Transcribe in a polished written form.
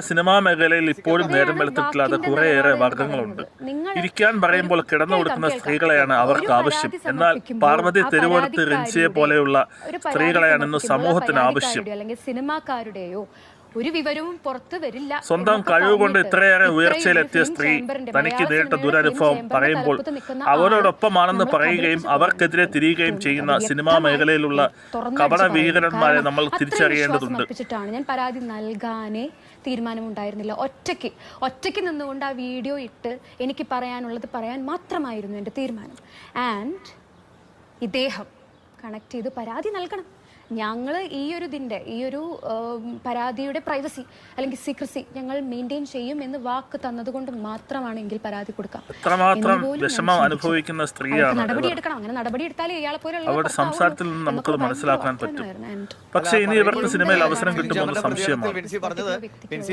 Cinema മേഖലയിൽ ഇപ്പോഴും നേരം വെളുത്തിട്ടില്ലാത്ത കുറേയേറെ വർഗ്ഗങ്ങളുണ്ട്. ഇരിക്കാൻ പറയുമ്പോൾ കിടന്നു കൊടുക്കുന്ന സ്ത്രീകളെയാണ് അവർക്ക് ആവശ്യം. എന്നാൽ പാർവതി തെരുവോരത്ത് റിൻസിയെ പോലെയുള്ള സ്ത്രീകളെയാണ് ഇന്ന് സമൂഹത്തിന് ആവശ്യം. സിനിമാക്കാരുടെയോ ഒരു വിവരവും പുറത്തു വരില്ല. സ്വന്തം കഴിവുകൊണ്ട് ഇത്രയേറെ ഉയർച്ചയിലെത്തിയ സ്ത്രീ തനിക്ക് നേരിട്ട ദുരനുഭവം പറയുമ്പോൾ അവരോടൊപ്പമാണെന്ന് പറയുകയും അവർക്കെതിരെ തിരിയുകയും ചെയ്യുന്ന സിനിമാ മേഖലയിലുള്ള കപട ഭീകരന്മാരെ നമ്മൾ തിരിച്ചറിയേണ്ടതുണ്ട്. ഞാൻ പരാതി നൽകാനേ തീരുമാനമുണ്ടായിരുന്നില്ല. ഒറ്റയ്ക്ക് നിന്നുകൊണ്ട് ആ വീഡിയോ ഇട്ട് എനിക്ക് പറയാനുള്ളത് പറയാൻ മാത്രമായിരുന്നു എൻ്റെ തീരുമാനം. ആൻഡ് ഇദ്ദേഹം കണക്ട് ചെയ്ത് പരാതി നൽകണം. ഞങ്ങൾ ഈ ഒരു പരാതിയുടെ പ്രൈവസി അല്ലെങ്കിൽ സീക്രസി ഞങ്ങൾ മെയിൻറ്റെയിൻ ചെയ്യും എന്ന് വാക്ക് തന്നതുകൊണ്ട് മാത്രമാണെങ്കിൽ പരാതി കൊടുക്കാം. അനുഭവിക്കുന്ന സ്ത്രീയാണ്. നടപടിയെടുക്കണം. അങ്ങനെ നടപടി എടുത്താലേ ഇയാളെ പോലെയുള്ള അവരുടെ സംസാരത്തിൽ നിന്ന് നമുക്ക് മനസ്സിലാക്കാൻ പറ്റും. പക്ഷേ ഇനി ഇവർക്ക് സിനിമയിൽ അവസരം കിട്ടുമെന്ന് സംശയമാണ്.